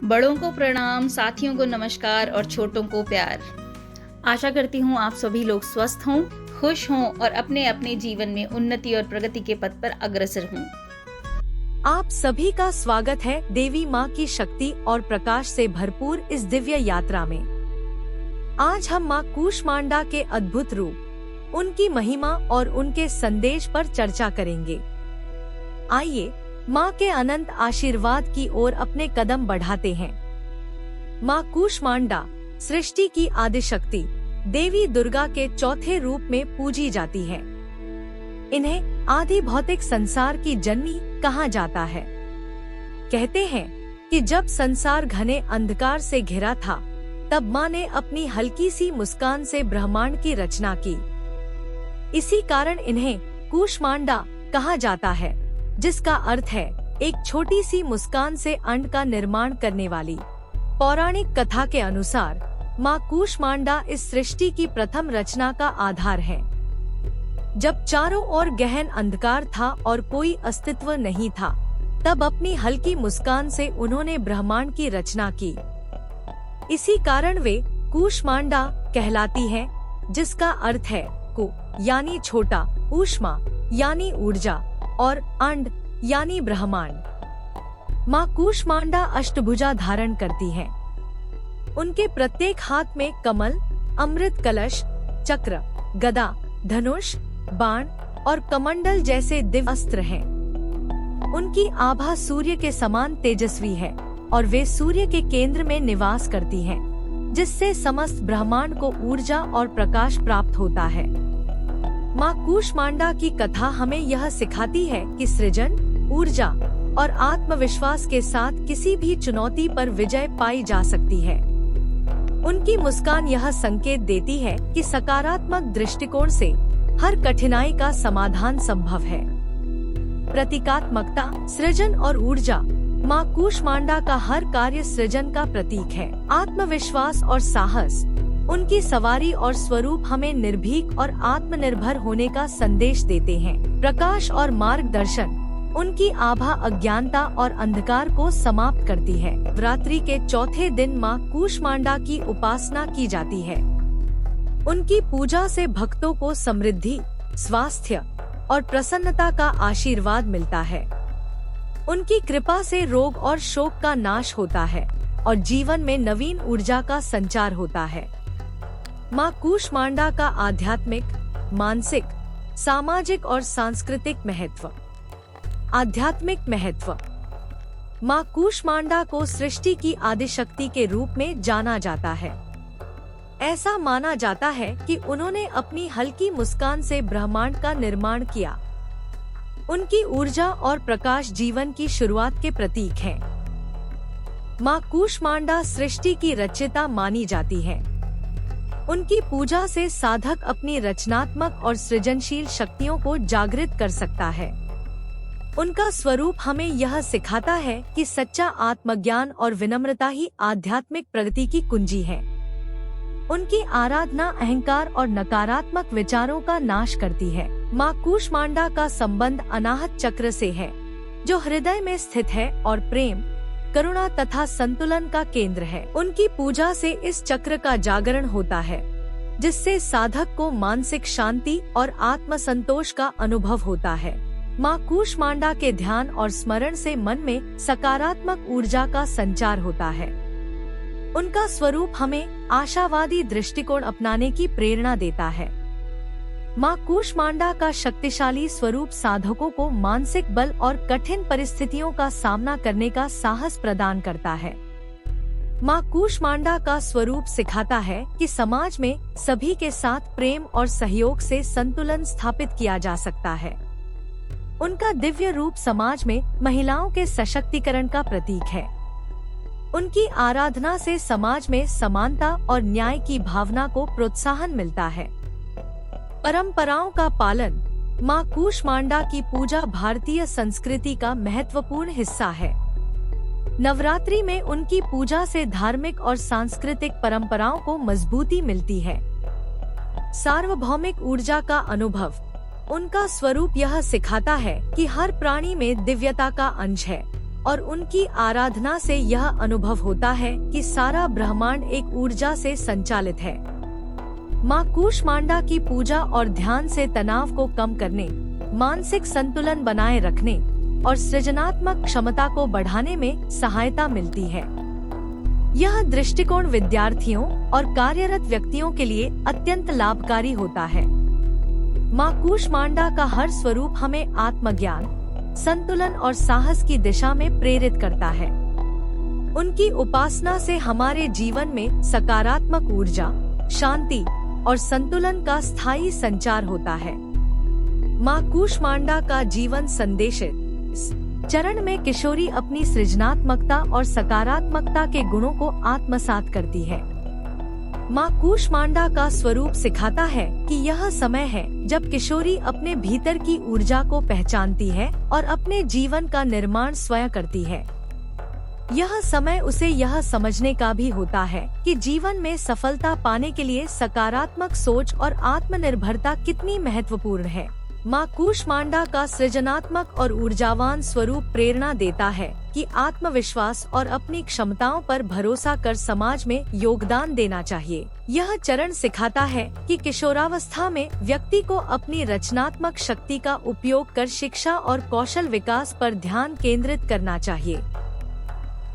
बड़ों को प्रणाम, साथियों को नमस्कार और छोटों को प्यार। आशा करती हूँ आप सभी लोग स्वस्थ हों, खुश हों और अपने अपने जीवन में उन्नति और प्रगति के पथ पर अग्रसर हों। आप सभी का स्वागत है देवी माँ की शक्ति और प्रकाश से भरपूर इस दिव्य यात्रा में। आज हम माँ कूष्मांडा के अद्भुत रूप, उनकी महिमा और उनके संदेश पर चर्चा करेंगे। आइए माँ के अनंत आशीर्वाद की ओर अपने कदम बढ़ाते हैं। माँ कूष्मांडा सृष्टि की आदिशक्ति देवी दुर्गा के चौथे रूप में पूजी जाती है। इन्हें आदि भौतिक संसार की जननी कहा जाता है। कहते हैं कि जब संसार घने अंधकार से घिरा था, तब माँ ने अपनी हल्की सी मुस्कान से ब्रह्मांड की रचना की। इसी कारण इन्हें कूष्मांडा कहा जाता है, जिसका अर्थ है एक छोटी सी मुस्कान से अंड का निर्माण करने वाली। पौराणिक कथा के अनुसार माँ कूष्मांडा इस सृष्टि की प्रथम रचना का आधार है। जब चारों ओर गहन अंधकार था और कोई अस्तित्व नहीं था, तब अपनी हल्की मुस्कान से उन्होंने ब्रह्मांड की रचना की। इसी कारण वे कूष्मांडा कहलाती है, जिसका अर्थ है कु यानी छोटा, ऊष्मा यानी ऊर्जा और अंड यानी ब्रह्मांड। माँ कूष्मांडा अष्टभुजा धारण करती हैं। उनके प्रत्येक हाथ में कमल, अमृत कलश, चक्र, गदा, धनुष, बाण और कमंडल जैसे दिव्य अस्त्र हैं। उनकी आभा सूर्य के समान तेजस्वी है और वे सूर्य के केंद्र में निवास करती हैं, जिससे समस्त ब्रह्मांड को ऊर्जा और प्रकाश प्राप्त होता है। माँ कूष्मांडा की कथा हमें यह सिखाती है कि सृजन, ऊर्जा और आत्मविश्वास के साथ किसी भी चुनौती पर विजय पाई जा सकती है। उनकी मुस्कान यह संकेत देती है कि सकारात्मक दृष्टिकोण से हर कठिनाई का समाधान संभव है। प्रतीकात्मकता, सृजन और ऊर्जा, माँ कूष्मांडा का हर कार्य सृजन का प्रतीक है। आत्मविश्वास और साहस, उनकी सवारी और स्वरूप हमें निर्भीक और आत्मनिर्भर होने का संदेश देते हैं। प्रकाश और मार्गदर्शन, उनकी आभा अज्ञानता और अंधकार को समाप्त करती है। नवरात्रि के चौथे दिन माँ कूष्मांडा की उपासना की जाती है। उनकी पूजा से भक्तों को समृद्धि, स्वास्थ्य और प्रसन्नता का आशीर्वाद मिलता है। उनकी कृपा से रोग और शोक का नाश होता है और जीवन में नवीन ऊर्जा का संचार होता है। माँ कूष्मांडा का आध्यात्मिक, मानसिक, सामाजिक और सांस्कृतिक महत्व। आध्यात्मिक महत्व, माँ कूष्मांडा को सृष्टि की आदिशक्ति के रूप में जाना जाता है। ऐसा माना जाता है कि उन्होंने अपनी हल्की मुस्कान से ब्रह्मांड का निर्माण किया। उनकी ऊर्जा और प्रकाश जीवन की शुरुआत के प्रतीक हैं। माँ कूष्मांडा सृष्टि की रचयिता मानी जाती है। उनकी पूजा से साधक अपनी रचनात्मक और सृजनशील शक्तियों को जागृत कर सकता है। उनका स्वरूप हमें यह सिखाता है कि सच्चा आत्मज्ञान और विनम्रता ही आध्यात्मिक प्रगति की कुंजी है। उनकी आराधना अहंकार और नकारात्मक विचारों का नाश करती है। माँ कूष्मांडा का संबंध अनाहत चक्र से है, जो हृदय में स्थित है और प्रेम, करुणा तथा संतुलन का केंद्र है। उनकी पूजा से इस चक्र का जागरण होता है, जिससे साधक को मानसिक शांति और आत्मसंतोष का अनुभव होता है। माँ कूष्मांडा के ध्यान और स्मरण से मन में सकारात्मक ऊर्जा का संचार होता है। उनका स्वरूप हमें आशावादी दृष्टिकोण अपनाने की प्रेरणा देता है। माँ कूष्मांडा का शक्तिशाली स्वरूप साधकों को मानसिक बल और कठिन परिस्थितियों का सामना करने का साहस प्रदान करता है। माँ कूष्मांडा का स्वरूप सिखाता है कि समाज में सभी के साथ प्रेम और सहयोग से संतुलन स्थापित किया जा सकता है। उनका दिव्य रूप समाज में महिलाओं के सशक्तिकरण का प्रतीक है। उनकी आराधना से समाज में समानता और न्याय की भावना को प्रोत्साहन मिलता है। परंपराओं का पालन, माँ कूष्मांडा की पूजा भारतीय संस्कृति का महत्वपूर्ण हिस्सा है। नवरात्रि में उनकी पूजा से धार्मिक और सांस्कृतिक परंपराओं को मजबूती मिलती है। सार्वभौमिक ऊर्जा का अनुभव, उनका स्वरूप यह सिखाता है कि हर प्राणी में दिव्यता का अंश है और उनकी आराधना से यह अनुभव होता है कि सारा ब्रह्मांड एक ऊर्जा से संचालित है। माँ कूष्मांडा की पूजा और ध्यान से तनाव को कम करने, मानसिक संतुलन बनाए रखने और सृजनात्मक क्षमता को बढ़ाने में सहायता मिलती है। यह दृष्टिकोण विद्यार्थियों और कार्यरत व्यक्तियों के लिए अत्यंत लाभकारी होता है। माँ कूष्मांडा का हर स्वरूप हमें आत्मज्ञान, संतुलन और साहस की दिशा में प्रेरित करता है। उनकी उपासना से हमारे जीवन में सकारात्मक ऊर्जा, शांति और संतुलन का स्थायी संचार होता है। माँ कूष्मांडा का जीवन संदेश। इस चरण में किशोरी अपनी सृजनात्मकता और सकारात्मकता के गुणों को आत्मसात करती है। माँ कूष्मांडा का स्वरूप सिखाता है कि यह समय है जब किशोरी अपने भीतर की ऊर्जा को पहचानती है और अपने जीवन का निर्माण स्वयं करती है। यह समय उसे यह समझने का भी होता है कि जीवन में सफलता पाने के लिए सकारात्मक सोच और आत्मनिर्भरता कितनी महत्वपूर्ण है। माँ कूष्मांडा का सृजनात्मक और ऊर्जावान स्वरूप प्रेरणा देता है कि आत्मविश्वास और अपनी क्षमताओं पर भरोसा कर समाज में योगदान देना चाहिए। यह चरण सिखाता है कि किशोरावस्था में व्यक्ति को अपनी रचनात्मक शक्ति का उपयोग कर शिक्षा और कौशल विकास पर ध्यान केंद्रित करना चाहिए।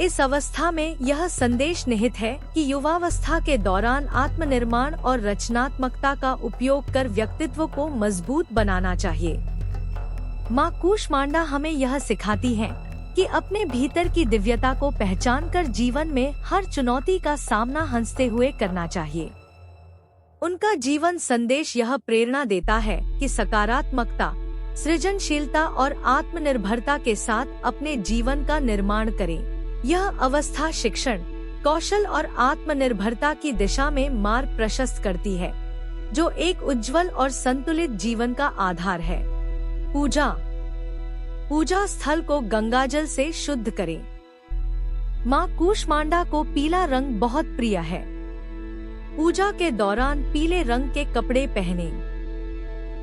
इस अवस्था में यह संदेश निहित है कि युवावस्था के दौरान आत्मनिर्माण और रचनात्मकता का उपयोग कर व्यक्तित्व को मजबूत बनाना चाहिए। माँ कूष्मांडा हमें यह सिखाती है कि अपने भीतर की दिव्यता को पहचानकर जीवन में हर चुनौती का सामना हंसते हुए करना चाहिए। उनका जीवन संदेश यह प्रेरणा देता है कि सकारात्मकता, सृजनशीलता और आत्मनिर्भरता के साथ अपने जीवन का निर्माण करें। यह अवस्था शिक्षण, कौशल और आत्मनिर्भरता की दिशा में मार्ग प्रशस्त करती है, जो एक उज्जवल और संतुलित जीवन का आधार है। पूजा स्थल को गंगाजल से शुद्ध करें। माँ कूष्मांडा को पीला रंग बहुत प्रिय है। पूजा के दौरान पीले रंग के कपड़े पहने।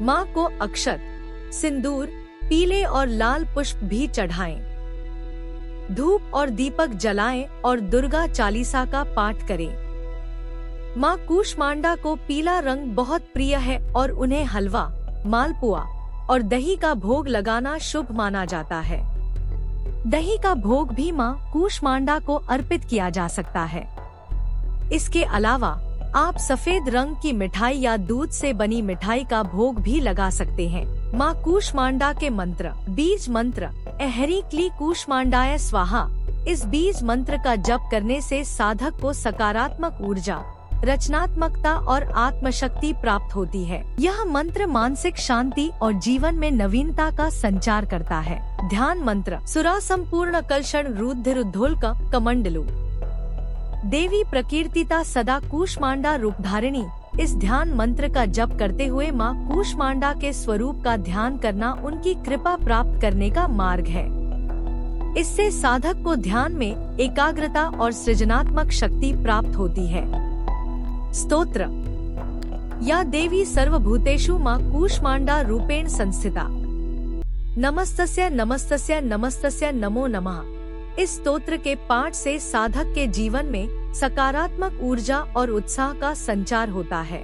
माँ को अक्षत, सिंदूर, पीले और लाल पुष्प भी चढ़ाएं। धूप और दीपक जलाएं और दुर्गा चालीसा का पाठ करें। माँ कूष्मांडा को पीला रंग बहुत प्रिय है और उन्हें हलवा, मालपुआ और दही का भोग लगाना शुभ माना जाता है। दही का भोग भी माँ कूष्मांडा को अर्पित किया जा सकता है। इसके अलावा आप सफेद रंग की मिठाई या दूध से बनी मिठाई का भोग भी लगा सकते हैं। माँ कूष्मांडा के मंत्र। बीज मंत्र एहरी क्ली कूष्मांडाय स्वाहा। इस बीज मंत्र का जप करने से साधक को सकारात्मक ऊर्जा, रचनात्मकता और आत्मशक्ति प्राप्त होती है। यह मंत्र मानसिक शांति और जीवन में नवीनता का संचार करता है। ध्यान मंत्र सुरा संपूर्ण कलशण रुद्धिरुद्धोल्क कमंडलु। देवी प्रकीर्तिता सदा कूष्मांडा रूपधारिणी। इस ध्यान मंत्र का जप करते हुए माँ कूष्मांडा के स्वरूप का ध्यान करना उनकी कृपा प्राप्त करने का मार्ग है। इससे साधक को ध्यान में एकाग्रता और सृजनात्मक शक्ति प्राप्त होती है। स्तोत्र। या देवी सर्वभूतेषु माँ कूष्मांडा रूपेण संस्थिता। नमस्तस्य नमस्तस्य नमस्तस्य नमो नमः। इस स्तोत्र के पाठ से साधक के जीवन में सकारात्मक ऊर्जा और उत्साह का संचार होता है।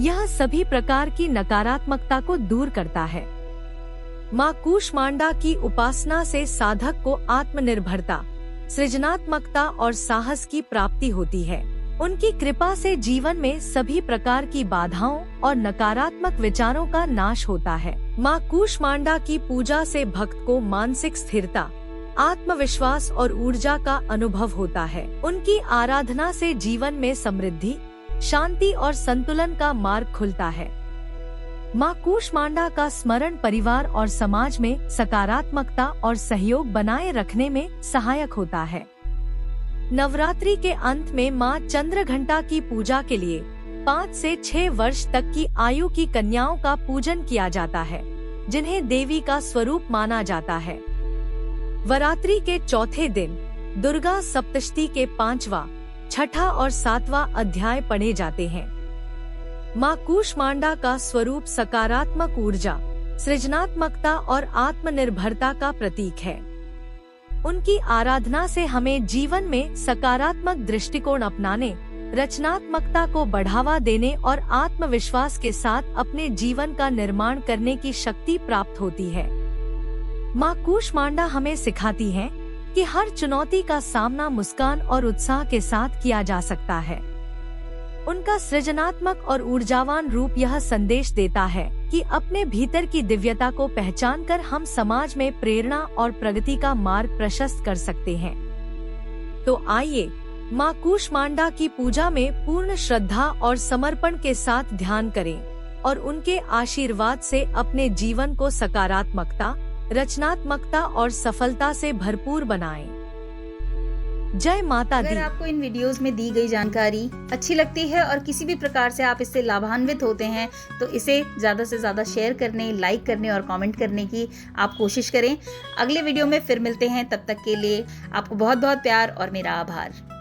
यह सभी प्रकार की नकारात्मकता को दूर करता है। माँ कूष्मांडा की उपासना से साधक को आत्मनिर्भरता, सृजनात्मकता और साहस की प्राप्ति होती है। उनकी कृपा से जीवन में सभी प्रकार की बाधाओं और नकारात्मक विचारों का नाश होता है। माँ कूष्मांडा की पूजा से भक्त को मानसिक स्थिरता, आत्मविश्वास और ऊर्जा का अनुभव होता है। उनकी आराधना से जीवन में समृद्धि, शांति और संतुलन का मार्ग खुलता है। माँ कूष्मांडा का स्मरण परिवार और समाज में सकारात्मकता और सहयोग बनाए रखने में सहायक होता है। नवरात्रि के अंत में माँ चंद्रघंटा की पूजा के लिए 5 से 6 वर्ष तक की आयु की कन्याओं का पूजन किया जाता है, जिन्हें देवी का स्वरूप माना जाता है। वरात्रि के चौथे दिन दुर्गा सप्तशती के 5वां, 6ठा और 7वां अध्याय पढ़े जाते हैं। माँ कूष्मांडा का स्वरूप सकारात्मक ऊर्जा, सृजनात्मकता और आत्मनिर्भरता का प्रतीक है। उनकी आराधना से हमें जीवन में सकारात्मक दृष्टिकोण अपनाने, रचनात्मकता को बढ़ावा देने और आत्मविश्वास के साथ अपने जीवन का निर्माण करने की शक्ति प्राप्त होती है। माँ कूष्मांडा हमें सिखाती हैं कि हर चुनौती का सामना मुस्कान और उत्साह के साथ किया जा सकता है। उनका सृजनात्मक और ऊर्जावान रूप यह संदेश देता है कि अपने भीतर की दिव्यता को पहचानकर हम समाज में प्रेरणा और प्रगति का मार्ग प्रशस्त कर सकते हैं। तो आइए माँ कूष्मांडा की पूजा में पूर्ण श्रद्धा और समर्पण के साथ ध्यान करें और उनके आशीर्वाद से अपने जीवन को सकारात्मकता, रचनात्मकता और सफलता से भरपूर बनाएं। जय माता दी। अगर आपको इन वीडियोस में दी गई जानकारी अच्छी लगती है और किसी भी प्रकार से आप इससे लाभान्वित होते हैं तो इसे ज़्यादा से ज़्यादा शेयर करने, लाइक करने और कमेंट करने की आप कोशिश करें। अगले वीडियो में फिर मिलते हैं, तब तक के लिए आपको बहुत बहुत प्यार और मेरा आभार।